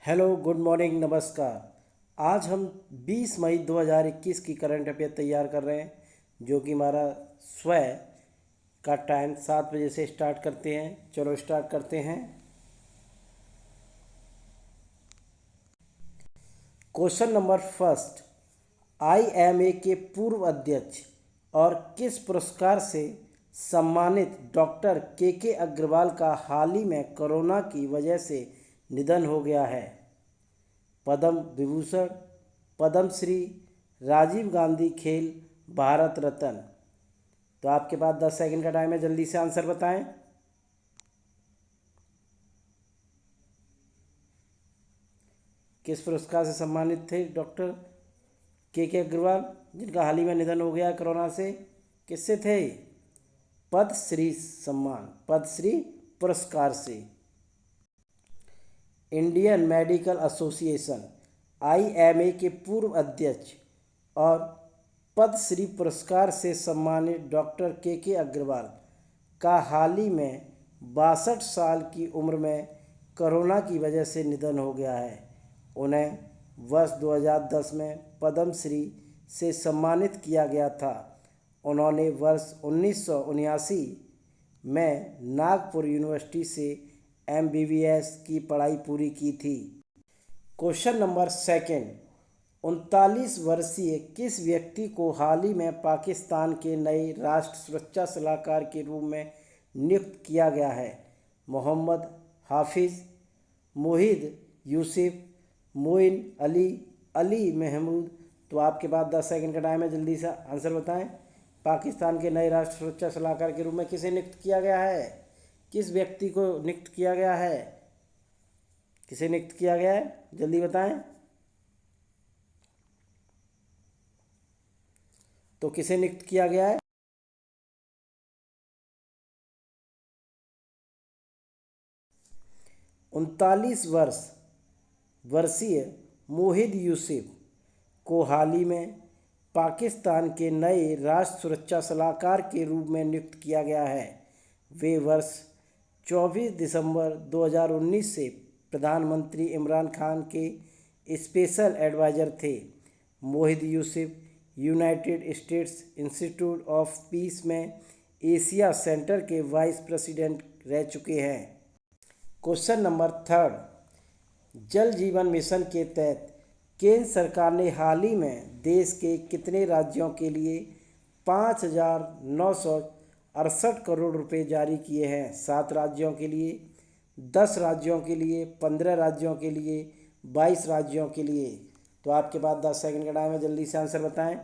Hello, good morning, नमस्कार। आज हम 20 मई 2021 की करंट अफेयर तैयार कर रहे हैं, जो कि हमारा स्वयं का टाइम 7 बजे से स्टार्ट करते हैं। चलो स्टार्ट करते हैं। Question number first. आईएमए के पूर्व अध्यक्ष और किस पुरस्कार से सम्मानित डॉक्टर के अग्रवाल का हाल ही में कोरोना की वजह से निधन हो गया है? पद्म विभूषण, पद्मश्री, राजीव गांधी खेल भारत रत्न। तो आपके पास 10 सेकंड का टाइम है, जल्दी से आंसर बताएं। किस पुरस्कार से सम्मानित थे डॉक्टर के अग्रवाल, जिनका हाल ही में निधन हो गया कोरोना से? किससे थे? पद्मश्री सम्मान, पद्मश्री पुरस्कार से। इंडियन मेडिकल एसोसिएशन आईएमए के पूर्व अध्यक्ष और पद्मश्री पुरस्कार से सम्मानित डॉक्टर के अग्रवाल का हाल ही में 62 साल की उम्र में कोरोना की वजह से निधन हो गया है। उन्हें वर्ष 2010 में पद्मश्री से सम्मानित किया गया था। उन्होंने वर्ष 1979 में नागपुर यूनिवर्सिटी से एमबीबीएस की पढ़ाई पूरी की थी। Question number second. 39 वर्षीय किस व्यक्ति को हाल ही में पाकिस्तान के नए राष्ट्र सुरक्षा सलाहकार के रूप में नियुक्त किया गया है? मोहम्मद हाफिज, मोहिद यूसुफ, मोइन अली, अली महमूद। तो आपके पास 10 सेकंड का टाइम है, जल्दी से आंसर बताएं। पाकिस्तान के नए राष्ट्र सुरक्षा सलाहकार के रूप में किसे नियुक्त किया गया है? किस व्यक्ति को नियुक्त किया गया है? किसे नियुक्त किया गया है, जल्दी बताएं। तो किसे नियुक्त किया गया है? 39 वर्षीय मोहिद यूसुफ को हाल ही में पाकिस्तान के नए राष्ट्र सुरक्षा सलाहकार के रूप में नियुक्त किया गया है। वे वर्ष 24 दिसंबर 2019 से प्रधानमंत्री इमरान खान के स्पेशल एडवाइज़र थे। Moeed Yusuf United states institute of peace में एशिया सेंटर के वाइस प्रेसिडेंट रह चुके हैं। Question number third. जल जीवन मिशन के तहत केंद्र सरकार ने हाल ही में देश के कितने राज्यों के लिए 5,968 करोड़ रुपए जारी किए हैं? 7 राज्यों के लिए, 10 राज्यों के लिए, 15 राज्यों के लिए, 22 राज्यों के लिए। तो आपके पास 10 सेकंड का टाइम है, जल्दी से आंसर बताएं।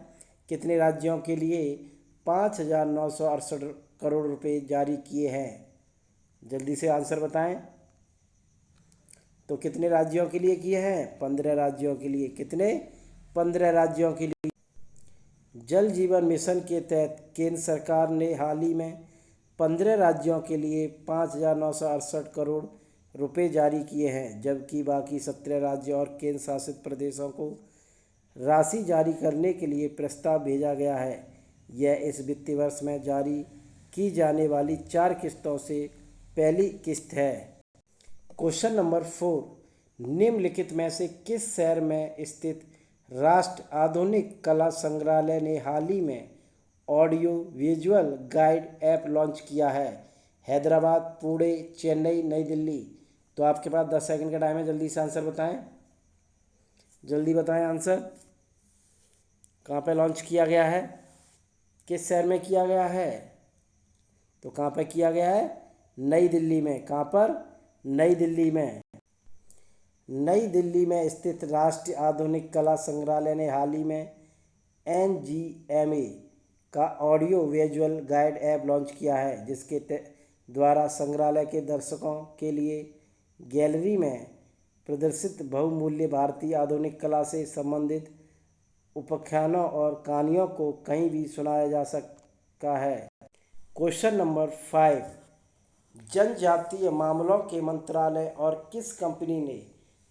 कितने राज्यों के लिए 5,968 करोड़ रुपए जारी किए हैं? जल्दी से आंसर बताएं। तो कितने राज्यों के लिए किए हैं? 15 राज्यों के लिए। कितने? 15 राज्यों के लिए। जल जीवन मिशन के तहत केंद्र सरकार ने हाल ही में 15 राज्यों के लिए 5,968 करोड़ रुपए जारी किए हैं, जबकि बाकी 17 राज्यों और केंद्र शासित प्रदेशों को राशि जारी करने के लिए प्रस्ताव भेजा गया है। यह इस वित्तीय वर्ष में जारी की जाने वाली 4 किस्तों से पहली किस्त है। Question number 4। निम्नलिखित में से किस शहर में स्थित राष्ट्र आधुनिक कला संग्रहालय ने हाल ही में audio visual guide app launch किया है? हैदराबाद, पुणे, चेन्नई, नई दिल्ली। तो आपके पास 10 सेकंड का टाइम है, जल्दी से आंसर बताएं। जल्दी बताएं आंसर। कहाँ पे लॉन्च किया गया है? किस शहर में किया गया है? तो कहाँ पे किया गया है? नई दिल्ली में। कहाँ पर? नई दिल्ली में। नई दिल्ली में स्थित राष्ट्रीय आधुनिक कला संग्रहालय ने हाल ही में NGMA का audio visual guide app launch किया है, जिसके द्वारा संग्रहालय के दर्शकों के लिए गैलरी में प्रदर्शित बहुमूल्य भारतीय आधुनिक कला से संबंधित उपाख्यानों और कहानियों को कहीं भी सुनाया जा सकता है। Question number 5। जनजातीय मामलों के मंत्रालय और किस कंपनी ने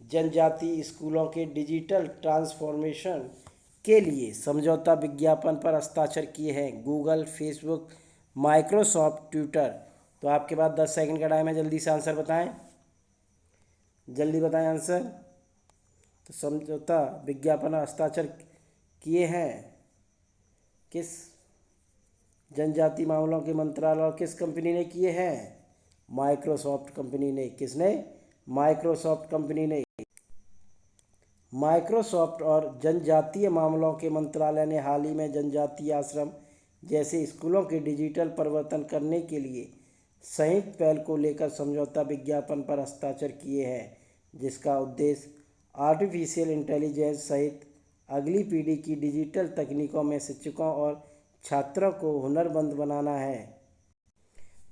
जनजातीय स्कूलों के डिजिटल ट्रांसफॉर्मेशन के लिए समझौता विज्ञापन पर हस्ताक्षर किए हैं? Google, Facebook, Microsoft, Twitter. तो आपके पास 10 सेकंड का टाइम है, जल्दी से आंसर बताएं। जल्दी बताएं आंसर। तो समझौता विज्ञापन हस्ताक्षर किए हैं किस जनजाति मामलों के मंत्रालय और किस कंपनी ने किए हैं? माइक्रोसॉफ्ट कंपनी ने। किसने? माइक्रोसॉफ्ट कंपनी ने। माइक्रोसॉफ्ट और जनजातीय मामलों के मंत्रालय ने हाल ही में जनजातीय आश्रम जैसे स्कूलों के डिजिटल परिवर्तन करने के लिए संयुक्त पहल को लेकर समझौता विज्ञापन पर हस्ताक्षर किए हैं, जिसका उद्देश्य आर्टिफिशियल इंटेलिजेंस सहित अगली पीढ़ी की डिजिटल तकनीकों में शिक्षकों और छात्रों को हुनरमंद बनाना है।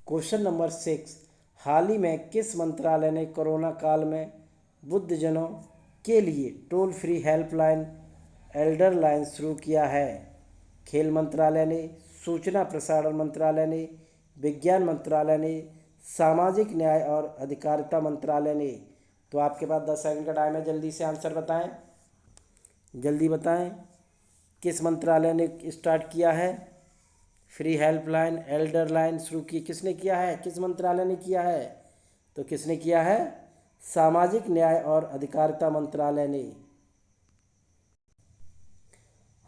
क्वेश्चन नंबर 6, हाल ही में किस मंत्रालय ने कोरोना काल में वृद्धजनों के लिए toll free helpline Elder line शुरू किया है? खेल मंत्रालय ने, सूचना प्रसारण मंत्रालय ने, विज्ञान मंत्रालय ने, सामाजिक न्याय और अधिकारिता मंत्रालय ने। तो आपके पास 10 सेकंड का टाइम है, जल्दी से आंसर बताएं, जल्दी बताएं। किस मंत्रालय ने स्टार्ट किया है? फ्री हेल्पलाइन एल्डर लाइन शुरू की किसने किया है? किस मंत्रालय ने किया है? तो किसने किया है? सामाजिक न्याय और अधिकारिता मंत्रालय ने।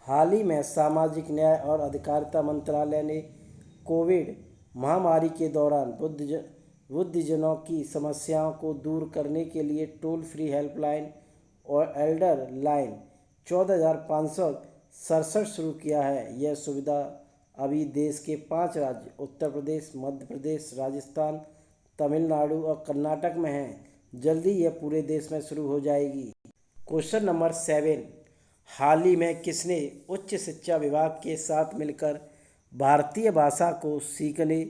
हाल ही में सामाजिक न्याय और अधिकारिता मंत्रालय ने कोविड महामारी के दौरान वृद्धजनों की समस्याओं को दूर करने के लिए टोल फ्री हेल्पलाइन और एल्डर लाइन 14,567 शुरू किया है। यह सुविधा अभी देश के 5 राज्य उत्तर प्रदेश, मध्य प्रदेश, राजस्थान, तमिलनाडु और कर्नाटक में है। जल्दी यह पूरे देश में शुरू हो जाएगी। क्वेश्चन नंबर 7, हाल ही में किसने उच्च शिक्षा विभाग के साथ मिलकर भारतीय भाषा को सीखने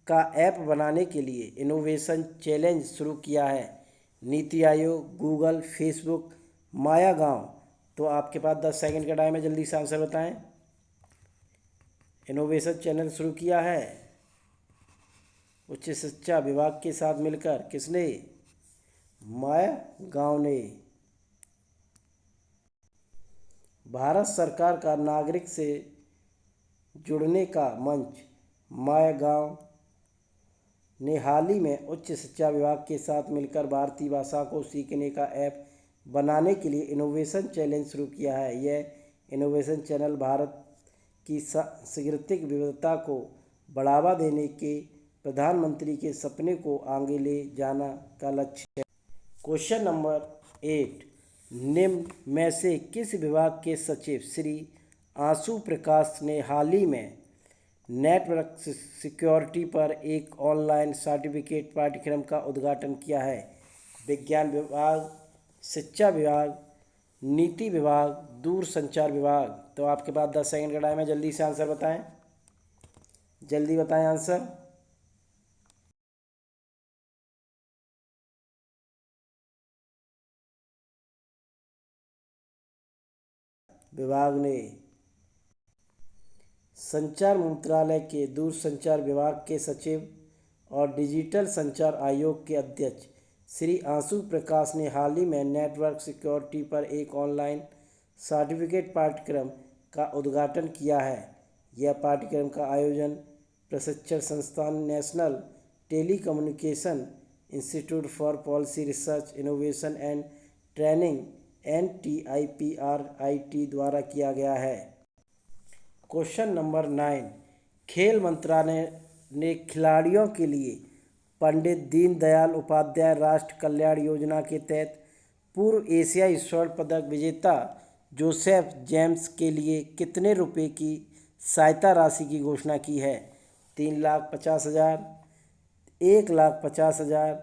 का ऐप बनाने के लिए इनोवेशन चैलेंज शुरू किया है? नीति आयोग, गूगल, फेसबुक, माया गाँव। तो आपके पास 10 सेकंड का टाइम है, जल्दी से आंसर बताएं। इनोवेशन चैनल शुरू किया है उच्च शिक्षा विभाग के साथ मिलकर। किसने? माया गाँव ने। भारत सरकार का नागरिक से जुड़ने का मंच माया गाँव ने हाल ही में उच्च शिक्षा विभाग के साथ मिलकर भारतीय भाषा को सीखने का ऐप बनाने के लिए इनोवेशन चैलेंज शुरू किया है। यह इनोवेशन चैनल भारत की सांस्कृतिक विविधता को बढ़ावा देने के प्रधानमंत्री के सपने को आगे ले जाना का लक्ष्य है। क्वेश्चन नंबर 8, निम्न में से किस विभाग के सचिव श्री आशु प्रकाश ने हाल ही में नेटवर्क सिक्योरिटी पर एक ऑनलाइन सर्टिफिकेट पाठ्यक्रम का उद्घाटन किया है? विज्ञान विभाग, शिक्षा विभाग, नीति विभाग, दूरसंचार विभाग। तो आपके पास 10 सेकंड का टाइम है, जल्दी से आंसर बताएं, जल्दी बताएं आंसर। विभाग ने। संचार मंत्रालय के दूरसंचार विभाग के सचिव और डिजिटल संचार आयोग के अध्यक्ष श्री आशु प्रकाश ने हाल ही में नेटवर्क सिक्योरिटी पर एक ऑनलाइन सर्टिफिकेट पाठ्यक्रम का उद्घाटन किया है। यह पाठ्यक्रम का आयोजन प्रशिक्षण संस्थान national telecommunication institute for policy research innovation and training NTIPRIT द्वारा किया गया है। क्वेश्चन नंबर 9, खेल मंत्रालय ने खिलाड़ियों के लिए पंडित दीनदयाल उपाध्याय राष्ट्रीय कल्याण योजना के तहत पूर्व एशियाई स्वर्ण पदक विजेता जोसेफ जेम्स के लिए कितने रुपए की सहायता राशि की घोषणा की है? 3,50,000, 1,50,000,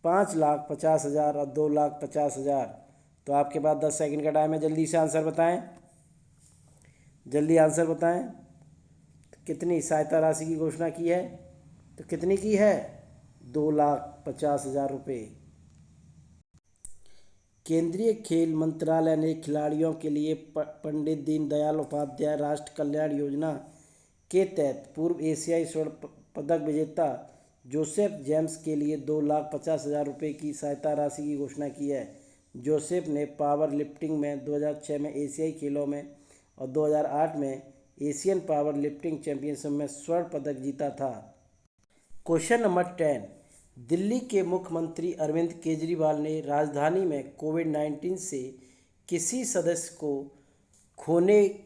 5,50,000 और 2,50,000। तो आपके पास 10 सेकंड का टाइम है, जल्दी से आंसर बताएं, जल्दी आंसर बताएं। कितनी सहायता राशि की घोषणा की है? तो कितनी की है? 2,50,000 रुपये। केंद्रीय खेल मंत्रालय ने खिलाड़ियों के लिए पंडित दीनदयाल उपाध्याय राष्ट्रीय कल्याण योजना के तहत पूर्व एशियाई स्वर्ण पदक विजेता जोसेफ जेम्स के लिए 2,50,000 रुपये की सहायता राशि की घोषणा की है। जोसेफ ने पावर लिफ्टिंग में 2006 में एशियाई खेलों में और 2008 में एशियन पावर लिफ्टिंग चैंपियनशिप में स्वर्ण पदक जीता था। क्वेश्चन नंबर 10, दिल्ली के मुख्यमंत्री अरविंद केजरीवाल ने राजधानी में कोविड-19 से किसी सदस्य को खोने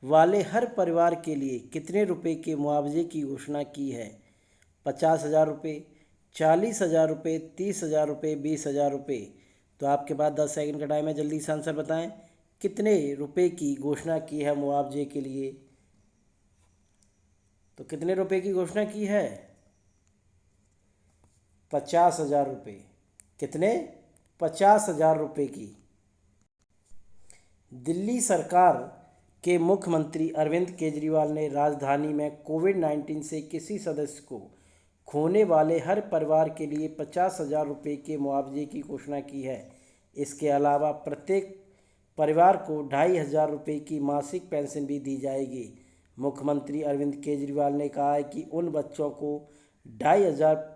वाले हर परिवार के लिए कितने रुपए के मुआवजे की घोषणा की है? 50,000 रुपये, 40,000 रुपये, 30,000 रुपये, 20,000 रुपये। तो आपके पास 10 सेकंड का टाइम है, जल्दी से आंसर बताएं। कितने रुपए की घोषणा की है मुआवजे के लिए? तो कितने रुपए की घोषणा की है? 50,000 रुपये। कितने? 50,000 रुपये की। दिल्ली सरकार के मुख्यमंत्री अरविंद केजरीवाल ने राजधानी में कोविड-19 से किसी सदस्य को खोने वाले हर परिवार के लिए 50,000 रुपये के मुआवजे की घोषणा की है। इसके अलावा प्रत्येक परिवार को 2,500 रुपये की मासिक पेंशन भी दी जाएगी। मुख्यमंत्री अरविंद केजरीवाल ने कहा है कि उन बच्चों को 2,500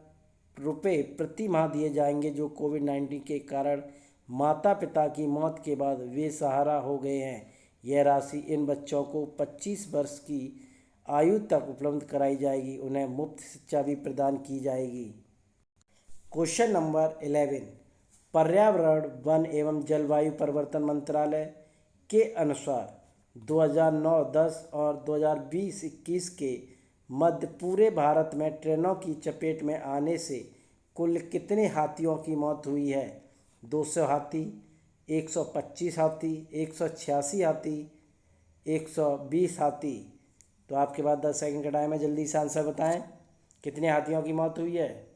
रुपये प्रति माह दिए जाएंगे जो कोविड-19 के कारण माता पिता की मौत के बाद बेसहारा हो गए हैं। यह राशि इन बच्चों को 25 वर्ष की आयु तक उपलब्ध कराई जाएगी। उन्हें मुफ्त शिक्षा भी प्रदान की जाएगी। क्वेश्चन नंबर 11, पर्यावरण, वन एवं जलवायु परिवर्तन मंत्रालय के अनुसार 2009-10 और 2020-21 के मध्य पूरे भारत में ट्रेनों की चपेट में आने से कुल कितने हाथियों की मौत हुई है? 200 हाथी, 125 हाथी, 186 हाथी, 120 हाथी। तो आपके पास 10 सेकंड का टाइम है, जल्दी से आंसर बताएं। कितने हाथियों की मौत हुई है?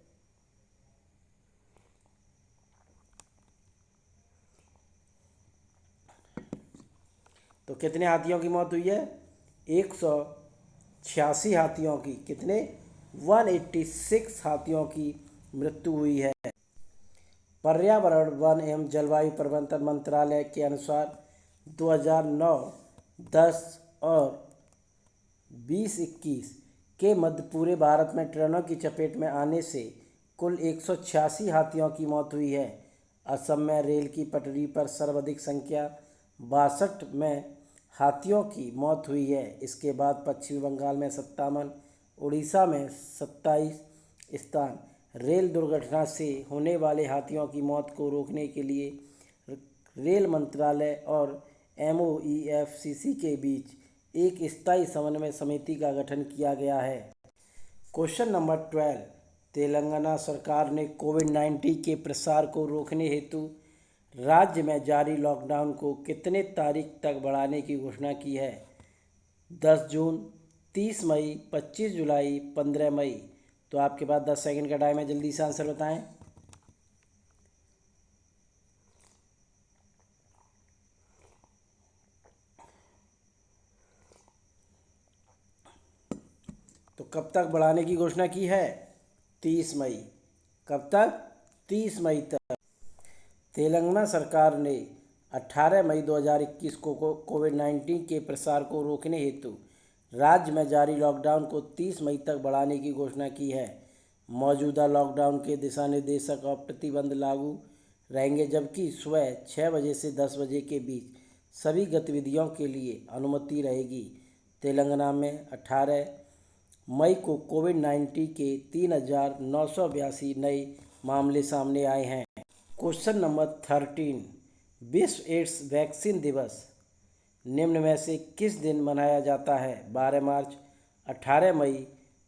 तो कितने हाथियों की मौत हुई है? 186 हाथियों की। कितने? 186 हाथियों की मृत्यु हुई है। पर्यावरण, वन एवं जलवायु परिवर्तन मंत्रालय के अनुसार 2009, 10 और 20-21 के मध्य पूरे भारत में ट्रेनों की चपेट में आने से कुल 186 हाथियों की मौत हुई है। असम में रेल की पटरी पर सर्वाधिक संख्या 62 में हाथियों की मौत हुई है। इसके बाद पश्चिम बंगाल में 57, उड़ीसा में 27 स्थान। रेल दुर्घटना से होने वाले हाथियों की मौत को रोकने के लिए रेल मंत्रालय और MOEFCC के बीच एक स्थायी समन्वय समिति का गठन किया गया है। क्वेश्चन नंबर 12, तेलंगाना सरकार ने कोविड-19 के प्रसार को रोकने हेतु राज्य में जारी लॉकडाउन को कितने तारीख तक बढ़ाने की घोषणा की है? 10 जून, 30 मई, 25 जुलाई, 15 मई। तो आपके पास 10 सेकंड का टाइम है, जल्दी से आंसर बताएं। तो कब तक बढ़ाने की घोषणा की है? 30 मई। कब तक? 30 मई तक। तेलंगाना सरकार ने 18 मई 2021 को कोविड-19 के प्रसार को रोकने हेतु राज्य में जारी लॉकडाउन को 30 मई तक बढ़ाने की घोषणा की है। मौजूदा लॉकडाउन के दिशा निर्देशक और प्रतिबंध लागू रहेंगे, जबकि सुबह 6 बजे से 10 बजे के बीच सभी गतिविधियों के लिए अनुमति रहेगी। तेलंगाना में 18 मई को कोविड-19 के 3,982 नए मामले सामने आए हैं। क्वेश्चन नंबर 13, विश्व एड्स वैक्सीन दिवस निम्न में से किस दिन मनाया जाता है? 12 मार्च, 18 मई,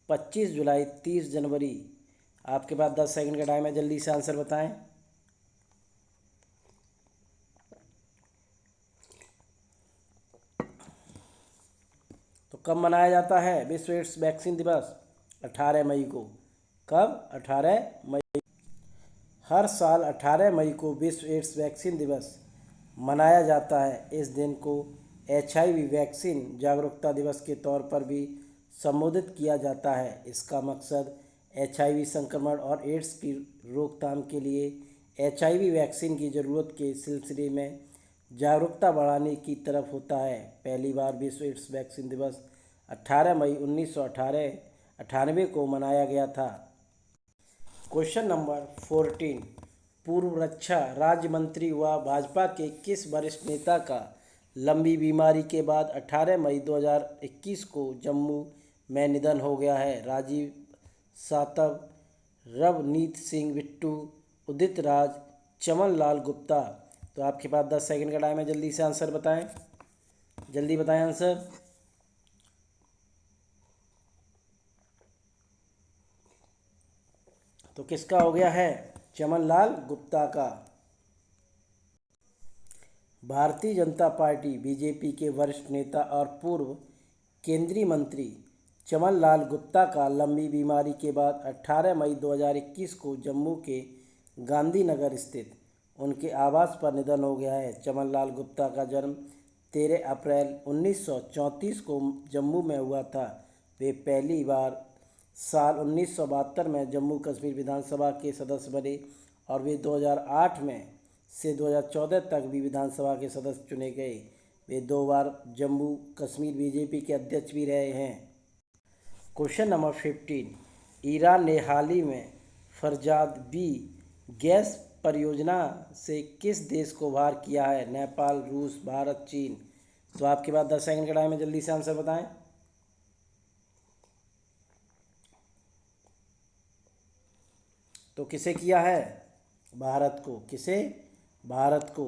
25 जुलाई, 30 जनवरी। आपके पास 10 सेकंड का टाइम है, जल्दी से आंसर बताएं। तो कब मनाया जाता है विश्व एड्स वैक्सीन दिवस? 18 मई को। कब? 18 मई। हर साल 18 मई को विश्व एड्स वैक्सीन दिवस मनाया जाता है। इस दिन को HIV वैक्सीन जागरूकता दिवस के तौर पर भी संबोधित किया जाता है। इसका मकसद HIV संक्रमण और एड्स की रोकथाम के लिए HIV वैक्सीन की ज़रूरत के सिलसिले में जागरूकता बढ़ाने की तरफ होता है। पहली बार विश्व एड्स वैक्सीन दिवस 18 मई 1998 को मनाया गया था। क्वेश्चन नंबर 14, पूर्व रक्षा राज्य मंत्री व भाजपा के किस वरिष्ठ नेता का लंबी बीमारी के बाद 18 मई 2021 को जम्मू में निधन हो गया है? राजीव सातव, रवनीत सिंह बिट्टू, उदित राज, चमन लाल गुप्ता। तो आपके पास 10 सेकंड का टाइम है, जल्दी से आंसर बताएं, जल्दी बताएं आंसर। तो किसका हो गया है? चमन लाल गुप्ता का। भारतीय जनता पार्टी बीजेपी के वरिष्ठ नेता और पूर्व केंद्रीय मंत्री चमन लाल गुप्ता का लंबी बीमारी के बाद 18 मई 2021 को जम्मू के गांधीनगर स्थित उनके आवास पर निधन हो गया है। चमन लाल गुप्ता का जन्म 13 अप्रैल 1934 को जम्मू में हुआ था। वे पहली बार साल 1972 में जम्मू कश्मीर विधानसभा के सदस्य बने और वे 2008 में से 2014 तक भी विधानसभा के सदस्य चुने गए। वे 2 बार जम्मू कश्मीर बीजेपी के अध्यक्ष भी रहे हैं। क्वेश्चन नंबर 15, ईरान ने हाल ही में फरजाद बी गैस परियोजना से किस देश को बाहर किया है? नेपाल, रूस, भारत, चीन। तो आपके पास 10 सेकंड का टाइम है, जल्दी से आंसर बताएं। तो किसे किया है? भारत को। किसे? भारत को।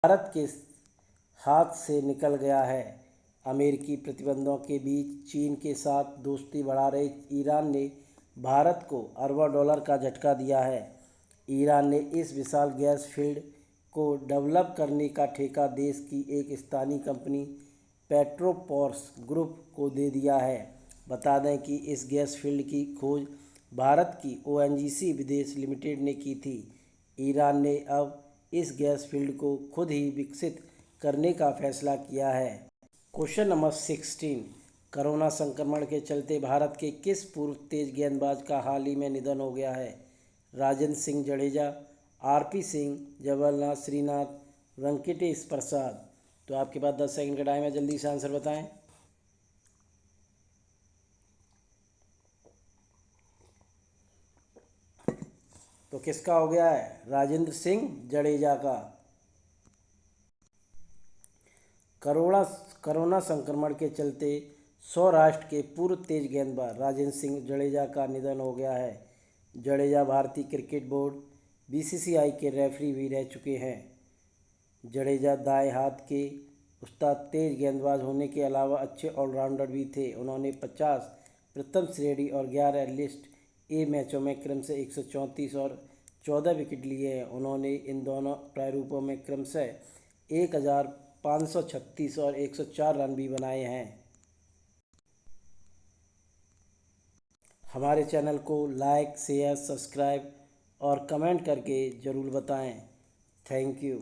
भारत के हाथ से निकल गया है। अमेरिकी प्रतिबंधों के बीच चीन के साथ दोस्ती बढ़ा रहे ईरान ने भारत को अरबों डॉलर का झटका दिया है। ईरान ने इस विशाल गैस फील्ड को डेवलप करने का ठेका देश की एक स्थानीय कंपनी पेट्रोफोर्स ग्रुप को दे दिया है। बता दें कि इस गैस फील्ड की खोज भारत की ओएनजीसी विदेश लिमिटेड ने की थी। ईरान ने अब इस गैस फील्ड को खुद ही विकसित करने का फैसला किया है। क्वेश्चन नंबर 16, कोरोना संक्रमण के चलते भारत के किस पूर्व तेज गेंदबाज का हाल ही में निधन हो गया है? राजेंद्र सिंह जडेजा, आरपी सिंह, जवाहरलाल श्रीनाथ, वेंकटेश प्रसाद। तो आपके पास 10 सेकंड का टाइम है, जल्दी से आंसर बताएं। तो किसका हो गया है? राजेंद्र सिंह जडेजा का। कोरोना संक्रमण के चलते सौराष्ट्र के पूर्व तेज गेंदबाज राजेंद्र सिंह जडेजा का निधन हो गया है। जडेजा भारतीय क्रिकेट बोर्ड बीसीसीआई के रेफरी भी रह चुके हैं। जडेजा दाएं हाथ के उस्ताद तेज गेंदबाज होने के अलावा अच्छे ऑलराउंडर भी थे। उन्होंने 50 प्रथम श्रेणी और 11 लिस्ट ए मैचों में क्रमशः 134 और 14 विकेट लिए हैं। उन्होंने इन दोनों प्रारूपों में क्रमशः 1536 और 104 रन भी बनाए हैं। हमारे चैनल को लाइक, शेयर, सब्सक्राइब और कमेंट करके ज़रूर बताएं। Thank you.